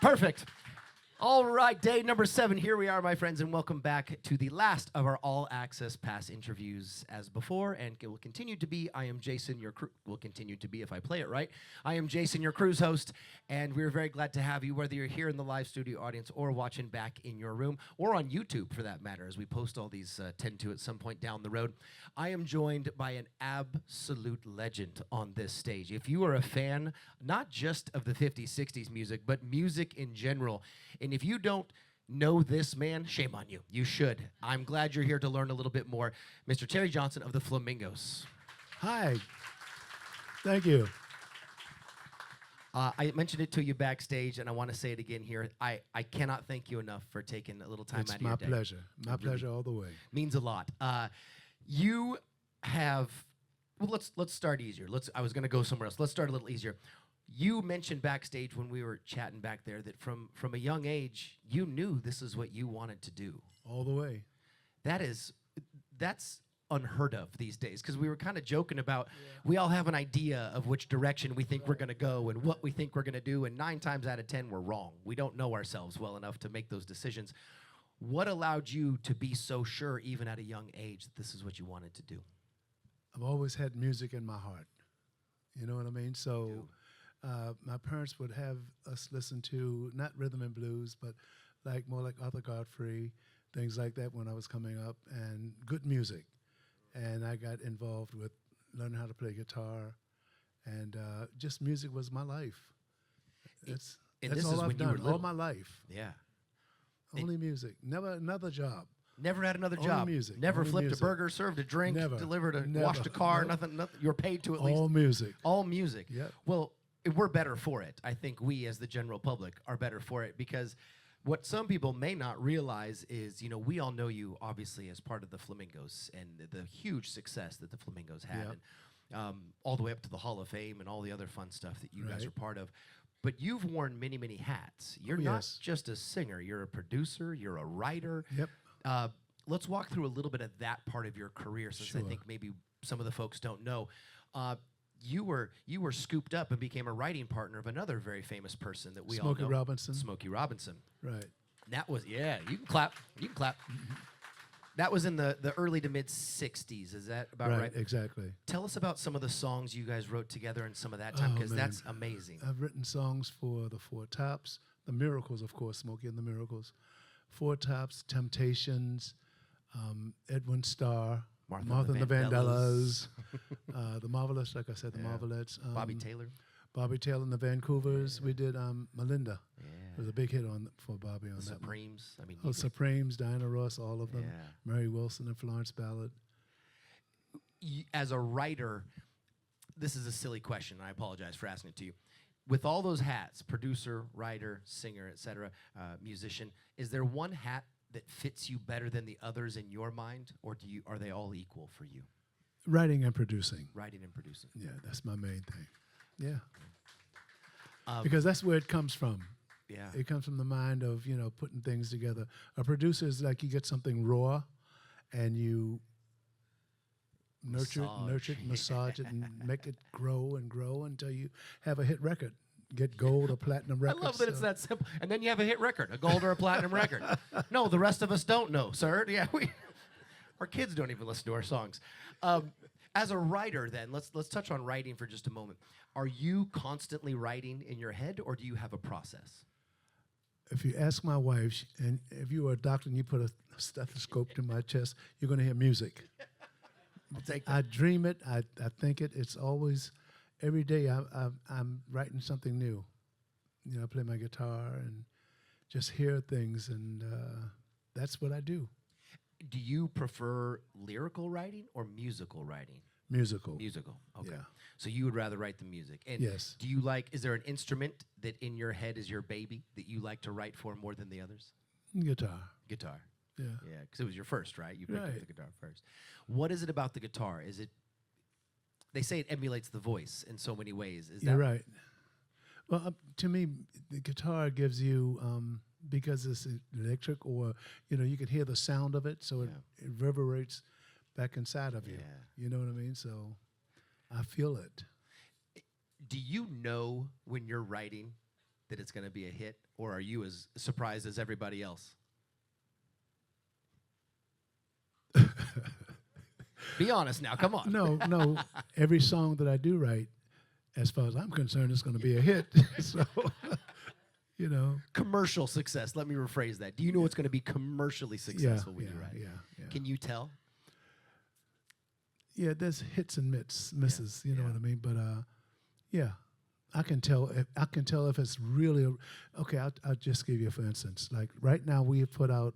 Perfect. All right, day number 7. Here we are, my friends, and welcome back to the last of our all-access pass interviews as before, and it will continue to be. I am Jason, your will continue to be if I play it right. I am Jason, your cruise host, and we're very glad to have you, whether you're here in the live studio audience or watching back in your room, or on YouTube, for that matter, as we post all these, tend to at some point down the road. I am joined by an absolute legend on this stage. If you are a fan, not just of the 50s, 60s music, but music in general, and if you don't know this man, shame on you. You should. I'm glad you're here to learn a little bit more. Mr. Terry Johnson of the Flamingos. Hi. Thank you. I mentioned it to you backstage, and I want to say it again here. I cannot thank you enough for taking a little time out of your day. It's my pleasure. My pleasure all the way. Means a lot. You have, well, let's start easier. I was going to go somewhere else. Let's start a little easier. You mentioned backstage when we were chatting back there that from a young age, you knew this is what you wanted to do. All the way. That's unheard of these days, because we were kind of joking about we all have an idea of which direction we think we're going to go and what we think we're going to do, and 9 times out of 10 we're wrong. We don't know ourselves well enough to make those decisions. What allowed you to be so sure, even at a young age, that this is what you wanted to do? I've always had music in my heart. You know what I mean? So my parents would have us listen to not rhythm and blues, but more like Arthur Godfrey, things like that when I was coming up, and good music. And I got involved with learning how to play guitar, and just music was my life. That's all I've done all my life. Yeah. Only music. Never another job. Never had another Only job. music. Never Only flipped music. a burger, served a drink, delivered washed a car, nothing. You were paid to at least. All music. All music. Yep. Well, we're better for it. I think we, as the general public, are better for it, because what some people may not realize is, we all know you, obviously, as part of the Flamingos and the huge success that the Flamingos had, Yep. and all the way up to the Hall of Fame and all the other fun stuff that you guys Right. are part of. But you've worn many, many hats. You're not just a singer. You're a producer. You're a writer. Yep. Let's walk through a little bit of that part of your career, since I think maybe some of the folks don't know. You were scooped up and became a writing partner of another very famous person that we all know. Smokey Robinson. Smokey Robinson. Right. That was, you can clap. You can clap. That was in the early to mid 60s. Is that about right? Right, exactly. Tell us about some of the songs you guys wrote together in some of that time, because that's amazing. I've written songs for the Four Tops, the Miracles, of course, Smokey and the Miracles, Four Tops, Temptations, Edwin Starr, Martha and the Vandellas, the Marvelettes, like I said, the Marvelettes. Bobby Taylor. Bobby Taylor and the Vancouvers. We did Melinda. Yeah. It was a big hit for Bobby on The that one. Supremes. I mean, Supremes, Diana Ross, all of them. Yeah. Mary Wilson and Florence Ballard. As a writer, this is a silly question, and I apologize for asking it to you. With all those hats, producer, writer, singer, etc., musician, is there one hat that fits you better than the others in your mind, or are they all equal for you? Writing and producing. Writing and producing. Yeah, that's my main thing. Yeah. Because that's where it comes from. Yeah. It comes from the mind of, putting things together. A producer is like you get something raw and you nurture it, massage it, and make it grow and grow until you have a hit record. Get gold or platinum records. I love that it's that simple. And then you have a hit record, a gold or a platinum record. No, the rest of us don't know, sir. Yeah, our kids don't even listen to our songs. As a writer, then, let's touch on writing for just a moment. Are you constantly writing in your head, or do you have a process? If you ask my wife, and if you were a doctor and you put a stethoscope to my chest, you're going to hear music. I'll take that. I dream it. I think it. It's always, every day I'm writing something new. I play my guitar and just hear things, and that's what I do. Do you prefer lyrical writing or musical writing? Musical. Musical, okay. Yeah. So you would rather write the music. And yes. Do you is there an instrument that in your head is your baby that you like to write for more than the others? Guitar. Guitar. Yeah. Yeah, because it was your first, right? You picked up Right. the guitar first. What is it about the guitar? They say it emulates the voice in so many ways. You're right. Well, to me, the guitar gives you, because it's electric, or, you can hear the sound of it, so it reverberates back inside of you. Yeah. You know what I mean? So I feel it. Do you know when you're writing that it's going to be a hit, or are you as surprised as everybody else? Be honest now, come on. No. Every song that I do write, as far as I'm concerned, is going to be a hit. So, you know. Commercial success. Let me rephrase that. Do you know it's going to be commercially successful when you write? Yeah. Can you tell? Yeah, there's hits and misses. You know what I mean? But yeah, I can tell. If it's really okay. I'll just give you for instance. Like right now, we have put out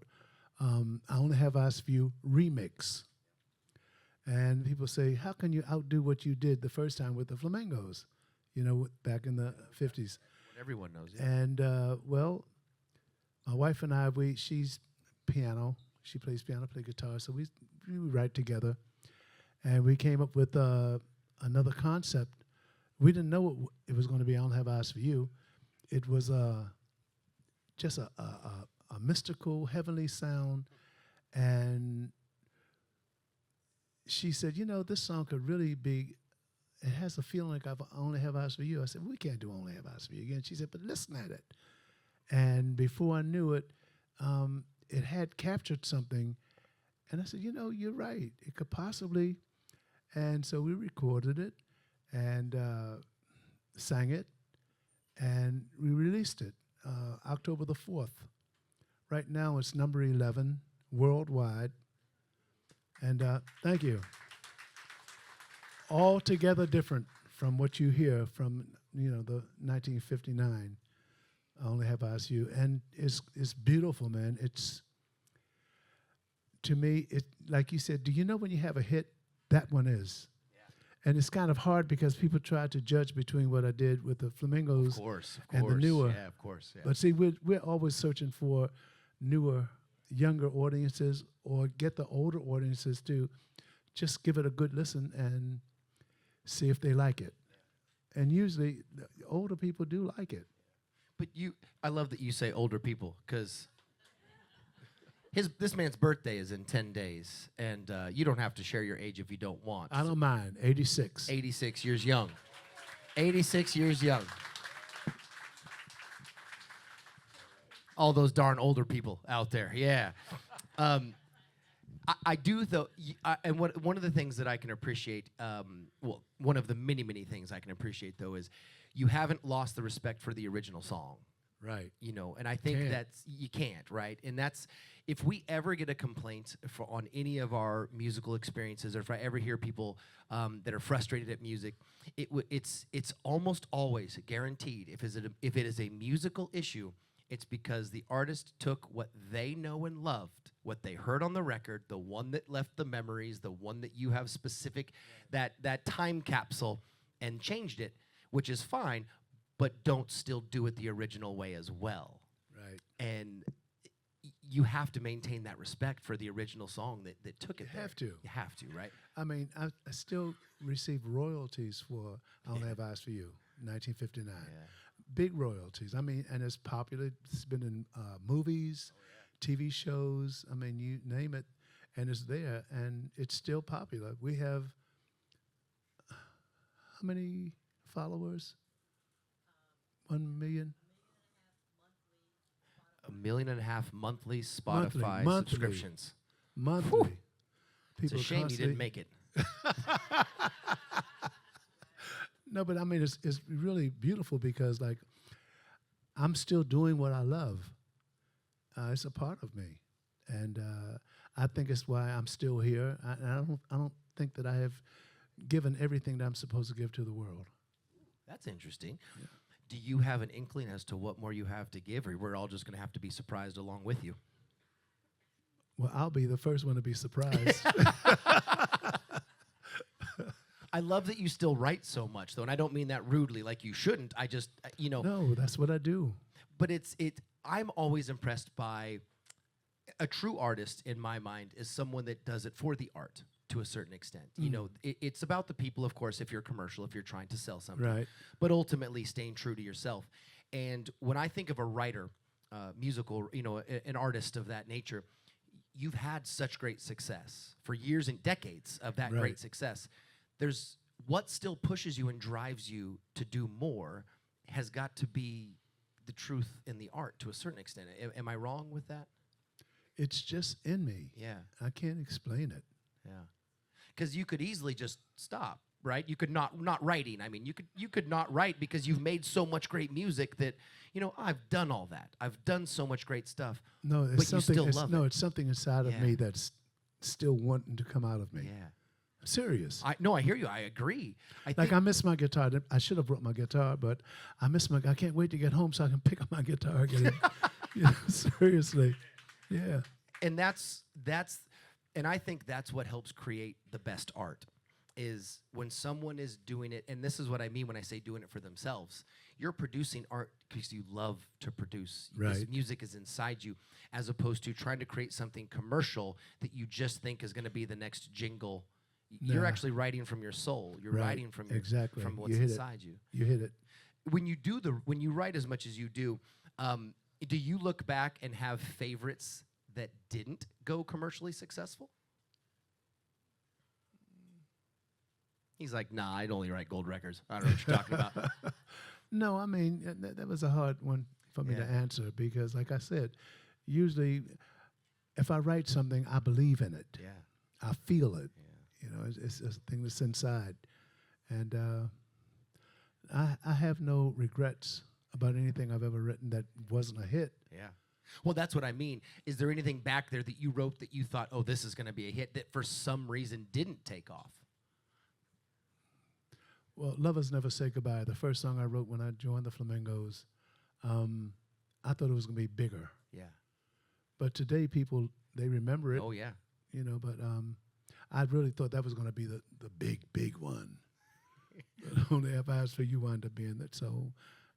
"I Only Have Eyes for You" remix, and people say, "How can you outdo what you did the first time with the Flamingos?" You know, back in the '50s. Everyone knows it. And well, my wife and I, she's piano. She plays piano, play guitar. So we write together. And we came up with another concept. We didn't know it was going to be "I Don't Have Eyes for You." It was just a mystical, heavenly sound. And she said, you know, this song could really be, it has a feeling like I only have eyes for you. I said, we can't do "Only Have Eyes for You" again. She said, but listen at it. And before I knew it, it had captured something. And I said, you know, you're right. It could possibly. And so we recorded it and sang it, and we released it October the 4th. Right now it's number 11 worldwide. And thank you. Altogether different from what you hear from, you know, the 1959 "I Only Have Eyes for You." And it's beautiful, man. It's, to me, it, like you said, do you know when you have a hit? That one is. Yeah. And it's kind of hard because people try to judge between what I did with the Flamingos of course, and the newer. Yeah, of course. Yeah. But see, we're always searching for newer, younger audiences, or get the older audiences to just give it a good listen and see if they like it. Yeah. And usually, the older people do like it. But I love that you say older people, because this man's birthday is in 10 days, and you don't have to share your age if you don't want. I don't mind. 86. 86 years young. 86 years young. All those darn older people out there, yeah. I do, though, and one of the things that I can appreciate, well, one of the many, many things I can appreciate, though, is you haven't lost the respect for the original song. Right. You know, and I think you can't, right? And that's, if we ever get a complaint on any of our musical experiences, or if I ever hear people that are frustrated at music, it's almost always guaranteed, if it is a musical issue, it's because the artist took what they know and loved, what they heard on the record, the one that left the memories, the one that you have specific, that time capsule, and changed it, which is fine, but don't still do it the original way as well. Right. And you have to maintain that respect for the original song that took it there. You have to, right? I mean, I still receive royalties for "I Only Have Eyes for You," 1959. Yeah. Big royalties. I mean, and it's popular. It's been in movies, TV shows. I mean, you name it, and it's there, and it's still popular. We have how many followers? 1 million? 1.5 million monthly Spotify subscriptions. Monthly. It's a shame you didn't make it. No, but I mean, it's really beautiful because, like, I'm still doing what I love. It's a part of me, and I think it's why I'm still here. I don't think that I have given everything that I'm supposed to give to the world. That's interesting. Yeah. Do you have an inkling as to what more you have to give, or we're all just going to have to be surprised along with you? Well, I'll be the first one to be surprised. I love that you still write so much, though, and I don't mean that rudely, like you shouldn't. I just, you know. No, that's what I do. But I'm always impressed by a true artist, in my mind, is someone that does it for the art to a certain extent. You know, it's about the people, of course, if you're commercial, if you're trying to sell something. Right. But ultimately staying true to yourself. And when I think of a writer, musical, you know, an artist of that nature, you've had such great success for years and decades of that great success. There's what still pushes you and drives you to do more has got to be the truth in the art to a certain extent. Am I wrong with that? It's just in me. Yeah. I can't explain it. Yeah. Because you could easily just stop, right? You could not writing. I mean, you could not write because you've made so much great music that, I've done all that. I've done so much great stuff. No, it's but something. you still love it. It's something inside of Yeah. me that's still wanting to come out of me. Yeah. I'm serious. I hear you. I agree. I miss my guitar. I should have brought my guitar, but I can't wait to get home so I can pick up my guitar again. Seriously. Yeah. And and I think that's what helps create the best art, is when someone is doing it, and this is what I mean when I say doing it for themselves. You're producing art because you love to produce. Right. This music is inside you, as opposed to trying to create something commercial that you just think is going to be the next jingle. You're Nah. actually writing from your soul. You're Right. writing from Exactly. from what's You hit it. inside you. You hit it. When you write as much as you do you look back and have favorites that didn't go commercially successful? He's like, nah, I'd only write gold records. I don't know what you're talking about. No, I mean, that was a hard one for me to Yeah. answer because, like I said, usually if I write something, I believe in it. Yeah. I feel it. Yeah. It's a thing that's inside. And I have no regrets about anything I've ever written that wasn't a hit. Yeah. Well, that's what I mean. Is there anything back there that you wrote that you thought, oh, this is going to be a hit, that for some reason didn't take off? Well, Lovers Never Say Goodbye, the first song I wrote when I joined the Flamingos, I thought it was going to be bigger. Yeah. But today people, they remember it, Oh, yeah. but I really thought that was going to be the big one. But Only Have Eyes for You wound up being it, so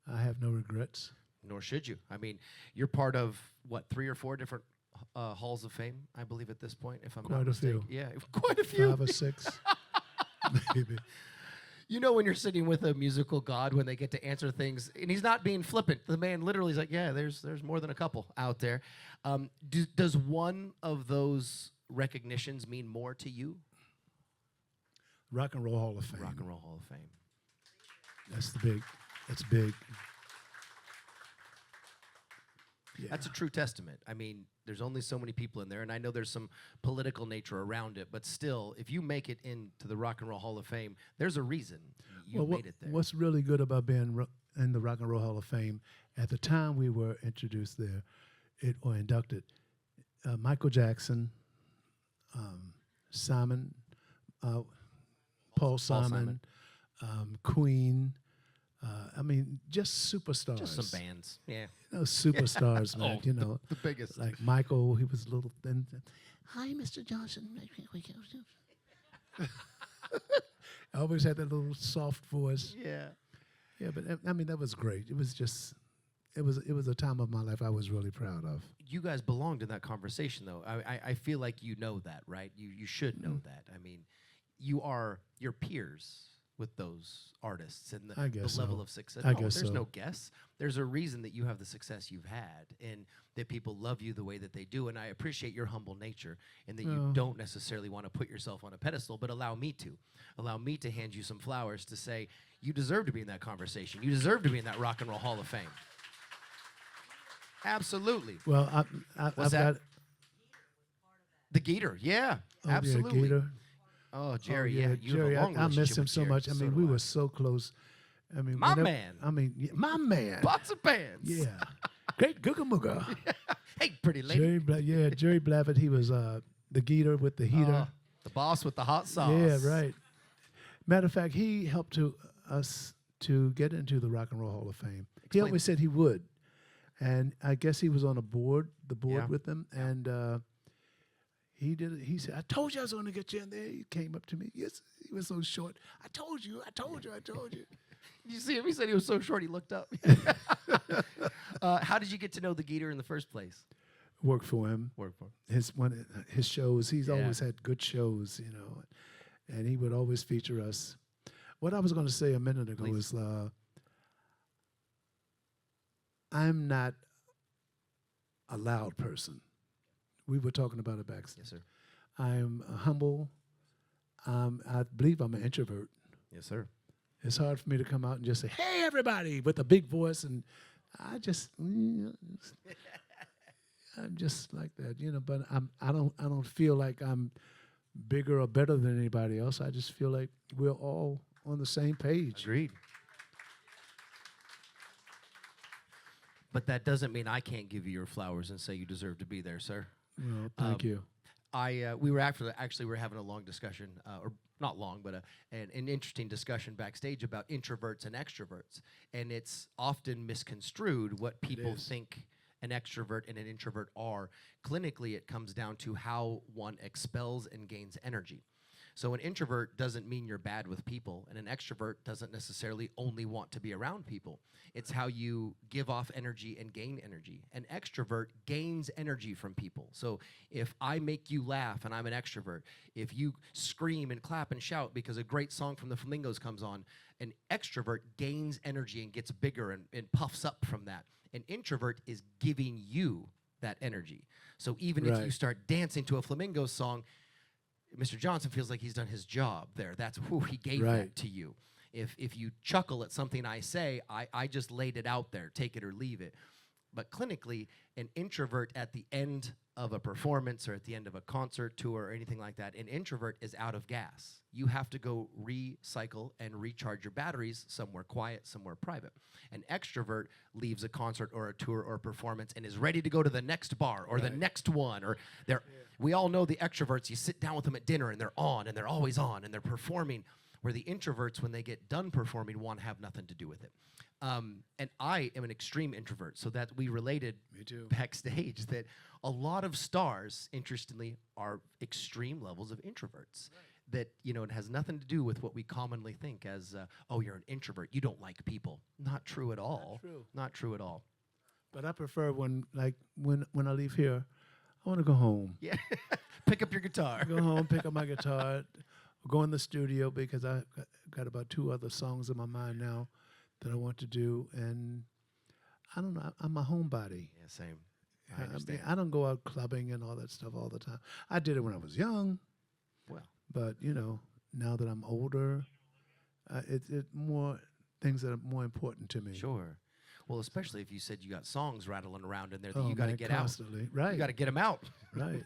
I have no regrets. Nor should you. I mean, you're part of, 3 or 4 different halls of fame, I believe, at this point, if I'm Quite not a few. mistaken. Yeah, quite a few. 5 or 6, maybe. When you're sitting with a musical god when they get to answer things, and he's not being flippant. The man literally is like, yeah, there's more than a couple out there. Does one of those recognitions mean more to you? Rock and Roll Hall of Fame. Rock and Roll Hall of Fame. That's big. Yeah. That's a true testament. I mean, there's only so many people in there, and I know there's some political nature around it, but still, if you make it into the Rock and Roll Hall of Fame, there's a reason you made it there. What's really good about being in the Rock and Roll Hall of Fame, at the time we were introduced there, or inducted, Michael Jackson, Simon, Paul Simon, Queen. I mean, just superstars. Just some bands, yeah. Superstars, man. The biggest. Like Michael, he was a little thin. Hi, Mr. Johnson. I always had that little soft voice. Yeah. Yeah, but I mean, that was great. It was just, it was a time of my life I was really proud of. You guys belonged in that conversation, though. I feel like you know that, right? You should know that. I mean, you're peers with those artists and I the guess level so. of success. I No, guess there's so. no guess. There's a reason that you have the success you've had and that people love you the way that they do. And I appreciate your humble nature and that you don't necessarily want to put yourself on a pedestal, but allow me to hand you some flowers to say, you deserve to be in that conversation. You deserve to be in that Rock and Roll Hall of Fame. Absolutely. Well, I've What's got that? The Gator, yeah, absolutely. Yeah, Gator. Oh, Jerry, Oh, yeah, you Jerry, have a long I miss relationship him with so Jerry. much. I mean, do we I. were so close. I mean, My man. I mean, my man. Pots of pants. Yeah, great Googa Mooga. Hey, pretty lady. Jerry Blavitt. He was the Gator with the heater. The boss with the hot sauce. Yeah, right. Matter of fact, he helped us to get into the Rock and Roll Hall of Fame. He Explain. always said he would, and I guess he was on the board Yeah. with them, and he did it. He said, "I told you I was going to get you in there." He came up to me. Yes, he was so short. I told you. Did you see him? He said he was so short he looked up. How did you get to know the Gator in the first place? Worked for him. Work for him. His shows. He's Yeah. always had good shows, and he would always feature us. What I was going to say a minute ago Please. is, I'm not a loud person. We were talking about it backstage. Yes, sir. I'm humble. I believe I'm an introvert. Yes, sir. It's hard for me to come out and just say, "Hey, everybody," with a big voice, and I just, I'm just like that, But I don't feel like I'm bigger or better than anybody else. I just feel like we're all on the same page. Agreed. But that doesn't mean I can't give you your flowers and say you deserve to be there, sir. Well, thank you. We were actually we were having a long discussion, or not long, but an interesting discussion backstage about introverts and extroverts, and it's often misconstrued what people is. think an extrovert and an introvert are. Clinically, it comes down to how one expels and gains energy. So an introvert doesn't mean you're bad with people, and an extrovert doesn't necessarily only want to be around people. It's how you give off energy and gain energy. An extrovert gains energy from people. So if I make you laugh and I'm an extrovert, if you scream and clap and shout because a great song from the Flamingos comes on, an extrovert gains energy and gets bigger and puffs up from that. An introvert is giving you that energy. So even if you Right. start dancing to a Flamingos song, Mr. Johnson feels like he's done his job there. That's who he gave Right. that to you. If you chuckle at something I say, I just laid it out there. Take it or leave it. But clinically, an introvert at the end of a performance or at the end of a concert tour or anything like that, an introvert is out of gas. You have to go recycle and recharge your batteries somewhere quiet, somewhere private. An extrovert leaves a concert or a tour or a performance and is ready to go to the next bar or the next one. Or they're. We all know the extroverts. You sit down with them at dinner and they're on and they're always on and they're performing. Where the introverts, when they get done performing, want to have nothing to do with it. And I am an extreme introvert, so that we related Me too. backstage that a lot of stars, interestingly, are extreme levels of introverts. That, it has nothing to do with what we commonly think as, oh, you're an introvert, you don't like people. Not true at all. true. Not true at all. But I prefer when I leave here, I want to go home. Yeah. Pick up your guitar. Go home, pick up my guitar, go in the studio because I got about 2 other songs in my mind now that I want to do, and I don't know. I'm a homebody. Yeah, same. I I mean, understand. I don't go out clubbing and all that stuff all the time. I did it when I was young, Well, but now that I'm older, it's more things that are more important to me. sure. Well, especially if you said you got songs rattling around in there that Oh, you got to man, get constantly. out. Right. You got to get them out. Right.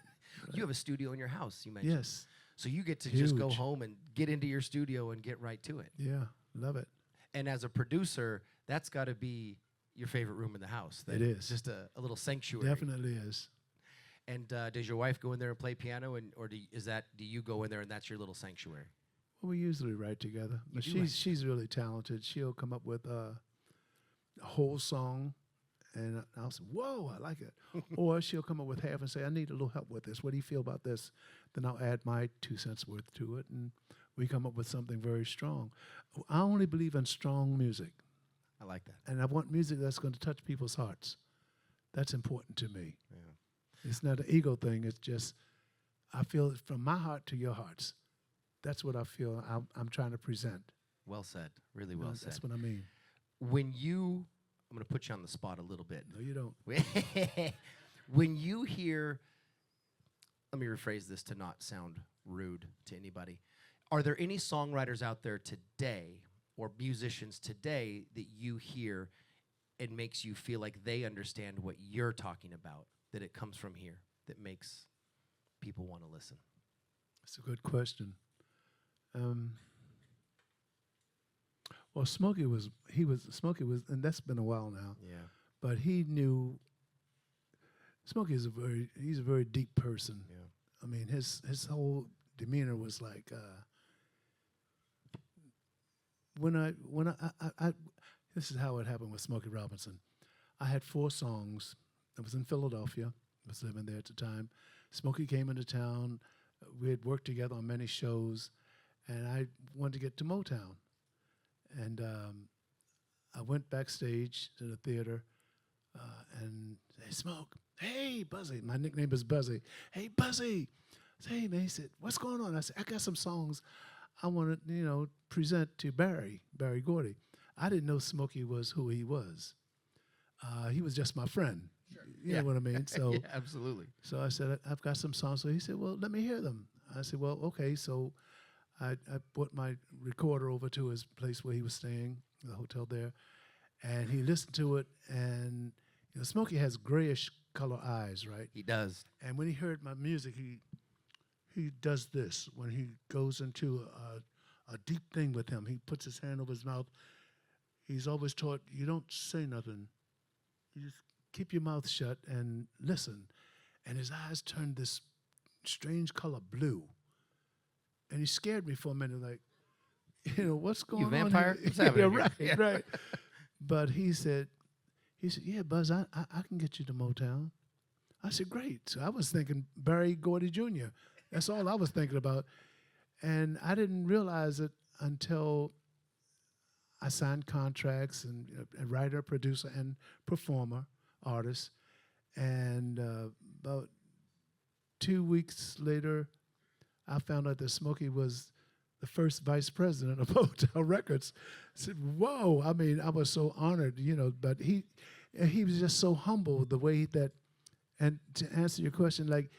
You have a studio in your house, you mentioned. Yes. So you get to just go Huge. home and get into your studio and get right to it. Yeah. Love it. And as a producer, that's got to be your favorite room in the house. It is. Just a little sanctuary. Definitely is. And does your wife go in there and play piano, or do you go in there and that's your little sanctuary? Well, we usually write together, but do write she's really talented. She'll come up with a whole song, and I'll say, "Whoa, I like it," or she'll come up with half and say, "I need a little help with this. What do you feel about this?" Then I'll add my 2 cents worth to it, and we come up with something very strong. I only believe in strong music, I like that. and I want music that's going to touch people's hearts. That's important to me. Yeah. It's not an ego thing. It's just I feel it from my heart to your hearts. That's what I feel I'm trying to present. Well said. Really well said. That's what I mean. I'm going to put you on the spot a little bit. No, you don't. When you hear, let me rephrase this to not sound rude to anybody. Are there any songwriters out there today or musicians today that you hear it makes you feel like they understand what you're talking about, that it comes from here, that makes people want to listen? That's a good question. Well, Smokey was, and that's been a while now, Yeah. but he knew, Smokey is he's a very deep person. Yeah. I mean, his whole demeanor was like, this is how it happened with Smokey Robinson. I had 4 songs. I was in Philadelphia. I was living there at the time. Smokey came into town. We had worked together on many shows, and I wanted to get to Motown. And I went backstage to the theater and hey, Smoke, hey, Buzzy. My nickname is Buzzy. Hey, Buzzy. I said, hey, man. He said, what's going on? I said, I got some songs I want to, present to Barry Gordy. I didn't know Smokey was who he was. He was just my friend. Sure. You know what I mean? So, yeah, absolutely. So I said, I've got some songs. So he said, well, let me hear them. I said, well, okay. So I brought my recorder over to his place where he was staying, the hotel there, and he listened to it, and Smokey has grayish color eyes, right? He does. And when he heard my music, he does this when he goes into a deep thing with him. He puts his hand over his mouth. He's always taught you don't say nothing. You just keep your mouth shut and listen. And his eyes turned this strange color blue. And he scared me for a minute, like, what's going on? You vampire? Here? What's happening here? Right, Yeah. right. But he said, yeah, Buzz, I can get you to Motown. I said, great. So I was thinking Barry Gordy Jr. That's all I was thinking about. And I didn't realize it until I signed contracts and a writer, producer, and performer, artist. And about 2 weeks later, I found out that Smokey was the first vice president of Motown Records. I said, whoa. I mean, I was so honored, but he was just so humble the way that, and to answer your question, like,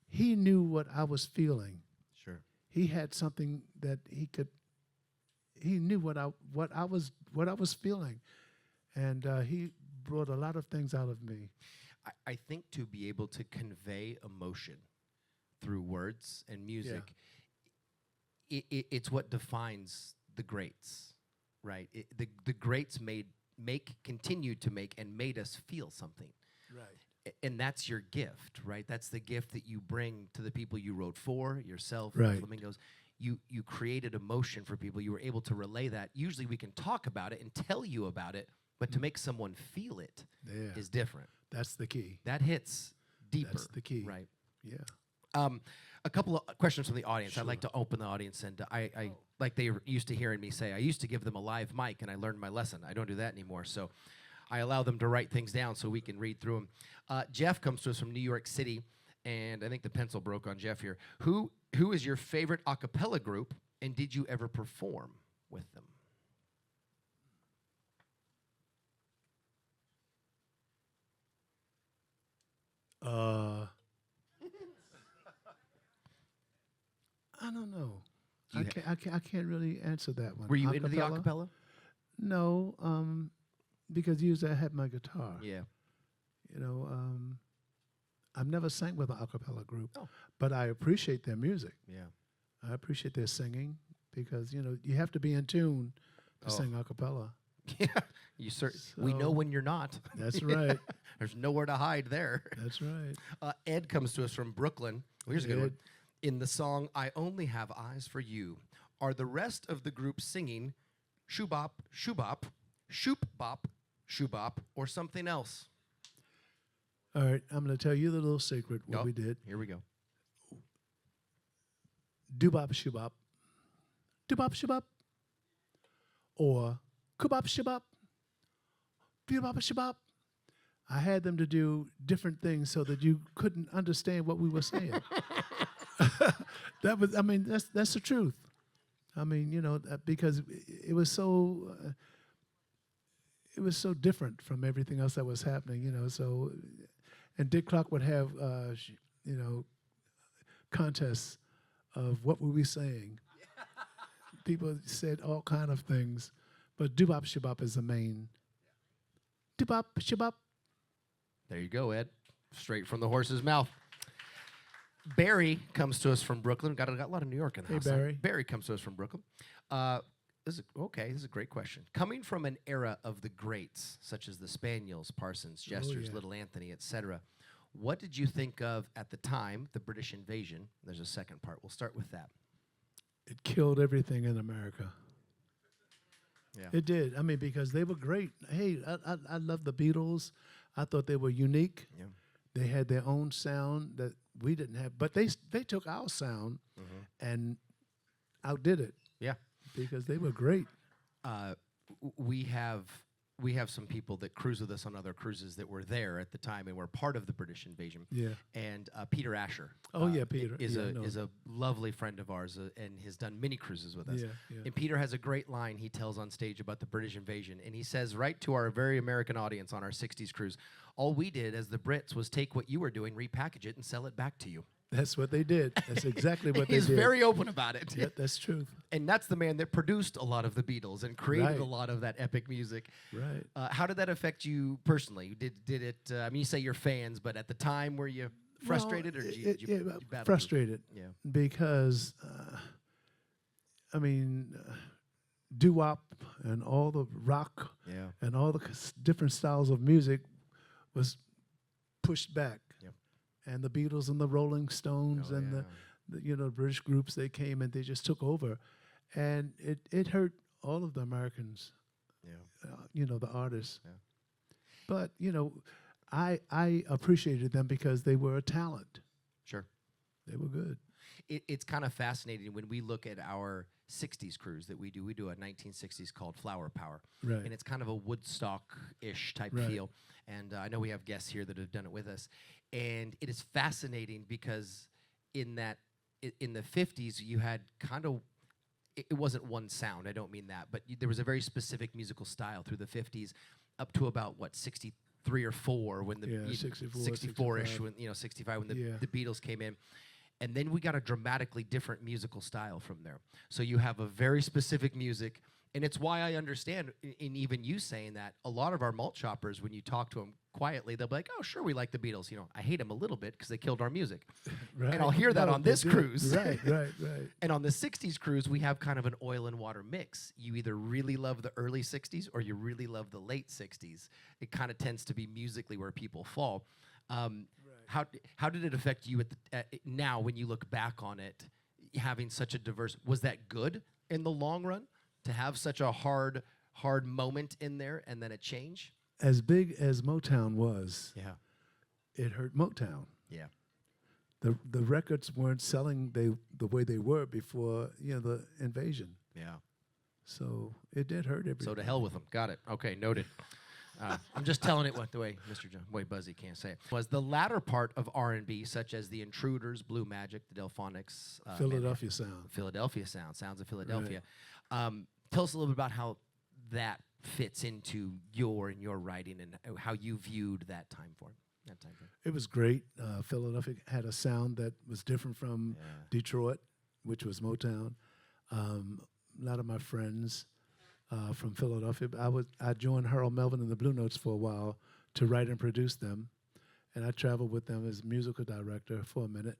he knew what I was feeling. Sure. He had something that he knew what I was feeling. And he brought a lot of things out of me. I think to be able to convey emotion through words and music, it's what defines the greats, right? The greats continued to make and made us feel something. Right. And that's your gift, right? That's the gift that you bring to the people you wrote for, yourself, Right. Flamingos. You created emotion for people. You were able to relay that. Usually we can talk about it and tell you about it, but to make someone feel it is different. That's the key. That hits deeper. That's the key. Right. Yeah. A couple of questions from the audience. Sure. I'd like to open the audience, and I like they were used to hearing me say, I used to give them a live mic, and I learned my lesson. I don't do that anymore, so I allow them to write things down so we can read through them. Jeff comes to us from New York City, and I think the pencil broke on Jeff here. Who is your favorite a cappella group, and did you ever perform with them? I don't know. You I can't really answer that one. Were you into the a cappella? No, because usually I had my guitar. Yeah. I've never sang with an a cappella group, Oh. but I appreciate their music. Yeah. I appreciate their singing because you have to be in tune to Oh. sing a cappella. Yeah. We know So- when you're not. That's right. There's nowhere to hide there. That's right. Ed comes to us from Brooklyn. Well, here's a good one. Ed. In the song "I Only Have Eyes for You," are the rest of the group singing "Shoobop, shoobop, shoop bop, shoobop," or something else? All right, I'm going to tell you the little secret what Oh, we did. Here we go. Doobop shubop, doobop shubop, or kubop shubop, doobop shubop. I had them to do different things so that you couldn't understand what we were saying. That's the truth. I mean, because it was so different from everything else that was happening, So, and Dick Clark would have, contests of what were we saying. People said all kind of things, but doobop shabop is the main. Doobop shabop. There you go, Ed. Straight from the horse's mouth. Barry comes to us from Brooklyn. Got a lot of New York in the Hey, house. Barry. Barry comes to us from Brooklyn. This is a great question. Coming from an era of the greats, such as the Spaniels, Parsons, Jesters, yeah. Little Anthony, etc., what did you think of at the time, the British invasion? There's a second part. We'll start with that. It killed everything in America. Yeah. It did. I mean, because they were great. Hey, I love the Beatles. I thought they were unique. Yeah. They had their own sound that we didn't have, but they took our sound and outdid it Yeah. because they were great. We have some people that cruise with us on other cruises that were there at the time and were part of the British invasion. Yeah. And Peter Asher. Oh, yeah, Peter. is Yeah, I know. is a lovely friend of ours and has done many cruises with us. Yeah, yeah. And Peter has a great line he tells on stage about the British invasion, and he says right to our very American audience on our '60s cruise, all we did as the Brits was take what you were doing, repackage it, and sell it back to you. That's what they did. That's exactly what they He's did. very open about it. Yeah, that's truth. And that's the man that produced a lot of the Beatles and created Right. a lot of that epic music. Right. How did that affect you personally? Did it? I mean, you say you're fans, but at the time, were you frustrated or did you battle through? Frustrated. Yeah. Because, I mean, doo-wop and all the rock Yeah. and all the different styles of music was pushed back. Yep. And the Beatles and the Rolling Stones Oh, and yeah. the British groups, they came and they just took over. And it hurt all of the Americans, Yeah. the artists. Yeah. But, I appreciated them because they were a talent. Sure. They were good. It's kind of fascinating when we look at our 60s cruise that we do. We do a 1960s called Flower Power. Right. And it's kind of a Woodstock-ish type Right. feel. And I know we have guests here that have done it with us. And it is fascinating because in the 50s, you had kind of, it wasn't one sound. I don't mean that. But there was a very specific musical style through the 50s up to about, 63 or 4 when the 64, 64-ish, 65. when 65 when Yeah. the Beatles came in. And then we got a dramatically different musical style from there. So you have a very specific music, and it's why I understand, in even you saying that, a lot of our malt shoppers, when you talk to them quietly, they'll be like, oh, sure, we like the Beatles. I hate them a little bit because they killed our music. Right. And I'll hear that No, on they this did. cruise. Right. And on the 60s cruise, we have kind of an oil and water mix. You either really love the early 60s or you really love the late 60s. It kind of tends to be musically where people fall. How did it affect you now when you look back on it, having such a diverse? Was that good in the long run to have such a hard moment in there and then a change? As big as Motown was, Yeah. it hurt Motown. Yeah. The records weren't selling the way they were before the invasion. Yeah. So it did hurt everybody. So to hell with them. Got it. Okay, noted. I'm just telling it the way Mr. Way Buzzy can't say it. Was the latter part of R&B, such as the Intruders, Blue Magic, the Delphonics, Philadelphia sound. Philadelphia Sounds of Philadelphia. Tell us a little bit about how that fits into your writing and how you viewed that time frame. It was great. Philadelphia had a sound that was different from Detroit, which was Motown. A lot of my friends from Philadelphia, I joined Harold Melvin and the Blue Notes for a while to write and produce them, and I traveled with them as musical director for a minute.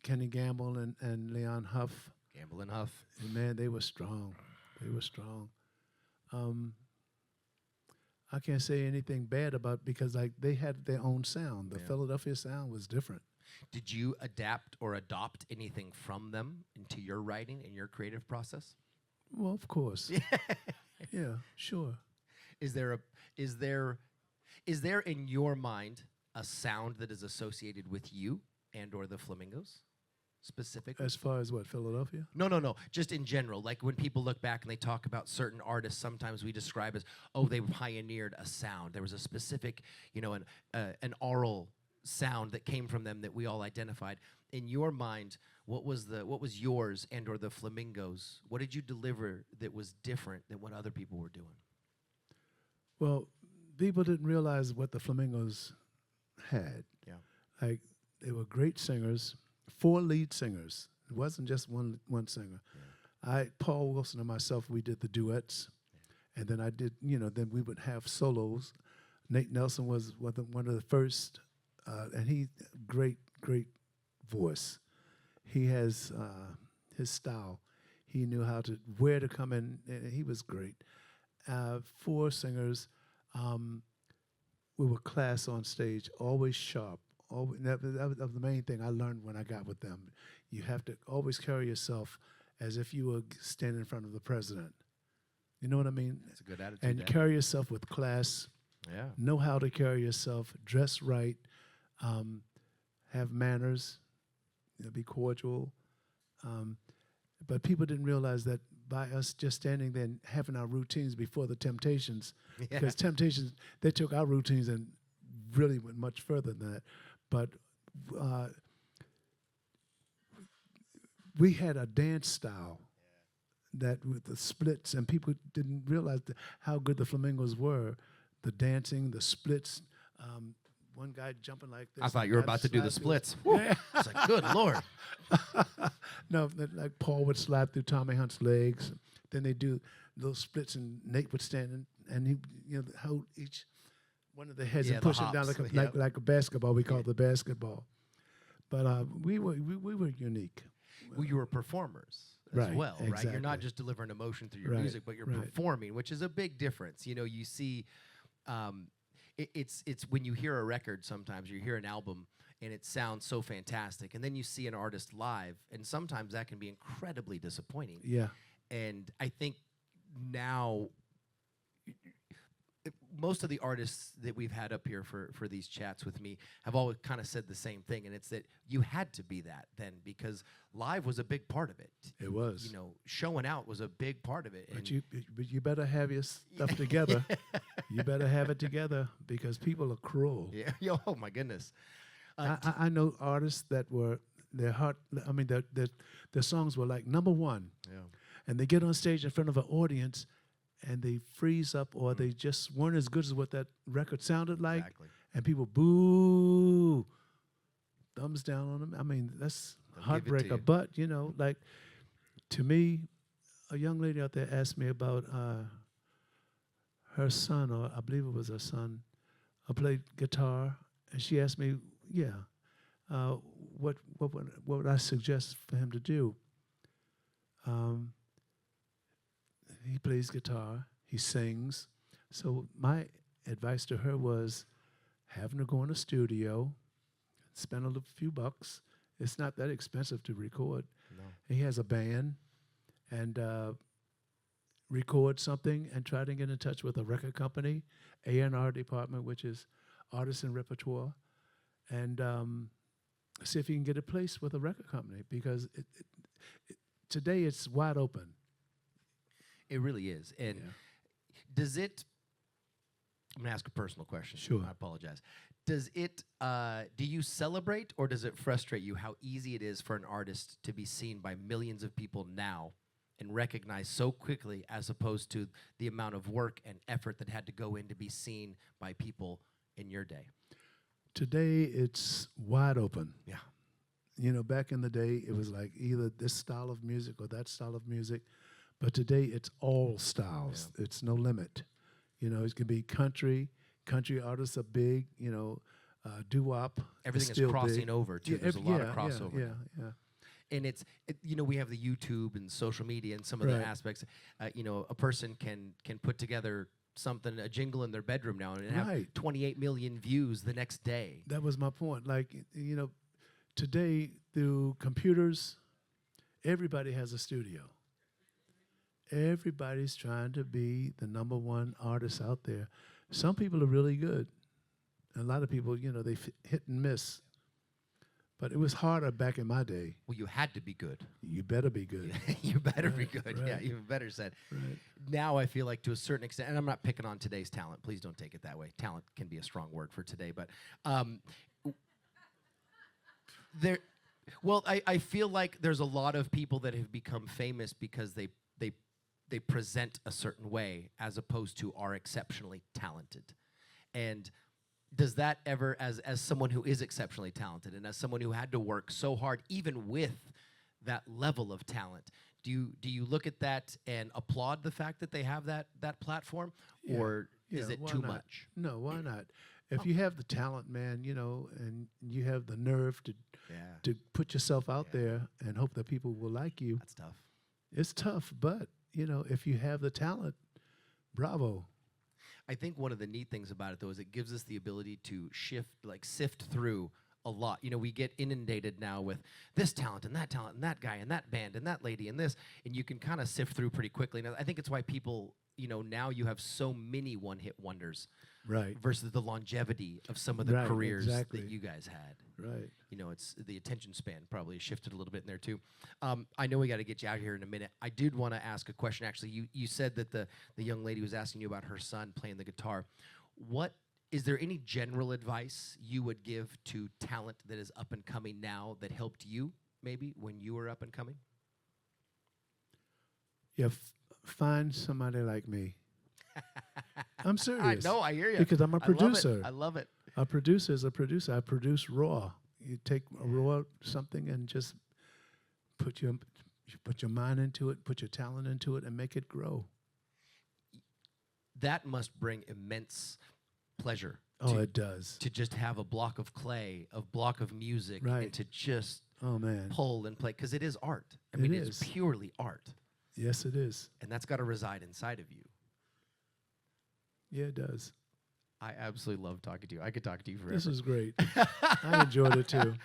Kenny Gamble and Leon Huff. Gamble and Huff. And man, they were strong. I can't say anything bad about because they had their own sound. The Philadelphia sound was different. Did you adapt or adopt anything from them into your writing and your creative process? Well, of course. Yeah, sure. Is there in your mind a sound that is associated with you and or the Flamingos specifically? As far as what, Philadelphia? No. Just in general. Like when people look back and they talk about certain artists, sometimes we describe as, oh, they pioneered a sound. There was a specific, an aural sound that came from them that we all identified. In your mind, what was yours and or the Flamingos? What did you deliver that was different than what other people were doing? Well, people didn't realize what the Flamingos had. Yeah. Like, they were great singers, 4 lead singers. It wasn't just one singer. Yeah. Paul Wilson and myself, we did the duets. Yeah. And then I did, then we would have solos. Nate Nelson was one of the first, and he, great voice. He has his style. He knew where to come in, and he was great. 4 singers. We were class on stage, always sharp. That was the main thing I learned when I got with them. You have to always carry yourself as if you were standing in front of the president. You know what I mean? That's a good attitude. And carry yourself with class. Yeah. Know how to carry yourself. Dress right. Have manners. Be cordial. But people didn't realize that by us just standing there and having our routines before the Temptations, because Temptations, they took our routines and really went much further than that. But we had a dance style that with the splits, and people didn't realize how good the Flamingos were. The dancing, the splits. one guy jumping like this. I thought you were and about to do the slide through- splits. Whew. It's like, good Lord. No, like Paul would slide through Tommy Hunt's legs. Then they do little splits, and Nate would stand and he, hold each one of the heads Yeah, and the push it down hops. like a Yep. like a basketball. We call it the basketball. But we were unique. Well, you were performers as Right, well, right? You're not exactly. just delivering emotion through your Right, music, but you're right. performing, which is a big difference. You see, it's when you hear a record. Sometimes you hear an album and it sounds so fantastic, and then you see an artist live, and sometimes that can be incredibly disappointing. Yeah. And I think now most of the artists that we've had up here for these chats with me have always kind of said the same thing, and it's that you had to be that then because live was a big part of it. It was. Showing out was a big part of it. But you better have your stuff together. You better have it together because people are cruel. Yeah. Oh my goodness. I know artists that were their songs were like number one, Yeah. and they get on stage in front of an audience, and they freeze up, or they just weren't as good as what that record sounded like, Exactly. and people boo, thumbs down on them. I mean, that's They'll give it to you. heartbreaker. But like to me, a young lady out there asked me about her son, or I believe it was her son. I played guitar, and she asked me, what would I suggest for him to do? He plays guitar, he sings. So my advice to her was having her go in a studio, spend a few bucks. It's not that expensive to record. No. He has a band, and record something and try to get in touch with a record company, A&R department, which is artists and repertoire, and see if you can get a place with a record company, because today it's wide open. It really is. And does it, I'm going to ask a personal question. Sure. I apologize. Does it, do you celebrate or does it frustrate you how easy it is for an artist to be seen by millions of people now and recognized so quickly as opposed to the amount of work and effort that had to go in to be seen by people in your day? Today it's wide open. Yeah. Back in the day, it was like either this style of music or that style of music. But today, it's all styles. Yeah. It's no limit. It can be country. Country artists are big. Doo-wop. Everything is crossing big. Over, too. There's a lot of crossover. Yeah. And we have the YouTube and social media and some of the aspects. A person can put together a jingle in their bedroom now and have 28 million views the next day. That was my point. Like, today, through computers, everybody has a studio. Everybody's trying to be the number one artist out there. Some people are really good. A lot of people, they hit and miss. But it was harder back in my day. Well, you had to be good. You better be good. You better be good. Right. Yeah, even better said. Right. Now I feel like to a certain extent, and I'm not picking on today's talent. Please don't take it that way. Talent can be a strong word for today. But I feel like there's a lot of people that have become famous because they present a certain way as opposed to are exceptionally talented. And does that ever, as someone who is exceptionally talented and as someone who had to work so hard, even with that level of talent, do you look at that and applaud the fact that they have that platform, or is it too much? No, why not? If you have the talent, man, and you have the nerve to put yourself out there and hope that people will like you. That's tough. It's tough, but if you have the talent, bravo. I think one of the neat things about it, though, is it gives us the ability to sift through a lot. We get inundated now with this talent and that guy and that band and that lady and this, and you can kind of sift through pretty quickly. And I think it's why people, now you have so many one-hit wonders, right? Versus the longevity of some of the careers that you guys had. Right. It's the attention span probably shifted a little bit in there too. I know we got to get you out here in a minute. I did want to ask a question. Actually, you said that the young lady was asking you about her son playing the guitar. Is there any general advice you would give to talent that is up and coming now that helped you maybe when you were up and coming? Yeah, find somebody like me. I'm serious. I know, I hear you. Because I'm a producer. I love it. A producer is a producer. I produce raw. You take a raw something and just put your mind into it, put your talent into it, and make it grow. That must bring immense pleasure. Oh, it does. To just have a block of clay, a block of music, Right. and to just man, pull and play, because it is art. I mean, it's purely art. Yes, it is. And that's got to reside inside of you. Yeah, it does. I absolutely love talking to you. I could talk to you forever. This is great. I enjoyed it too.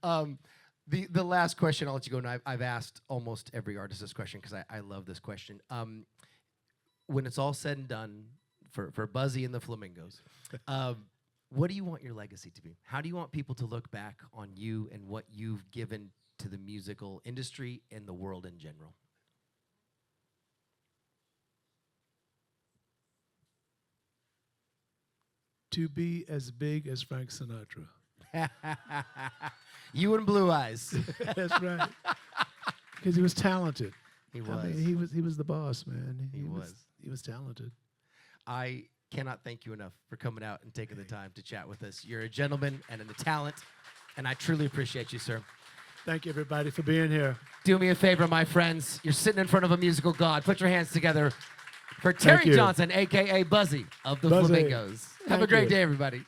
The last question, I'll let you go. And I've asked almost every artist this question because I love this question. When it's all said and done, for Buzzy and the Flamingos, what do you want your legacy to be? How do you want people to look back on you and what you've given to the musical industry and the world in general? To be as big as Frank Sinatra. You and Blue Eyes. That's right. Because he was talented. He was. I mean, he was the boss, man. He was. He was talented. I cannot thank you enough for coming out and taking the time to chat with us. You're a gentleman and a talent, and I truly appreciate you, sir. Thank you, everybody, for being here. Do me a favor, my friends. You're sitting in front of a musical god. Put your hands together for Terry Johnson, a.k.a. Buzzy of the Buzzy. Flamingos. Have a Thank great you. day, everybody.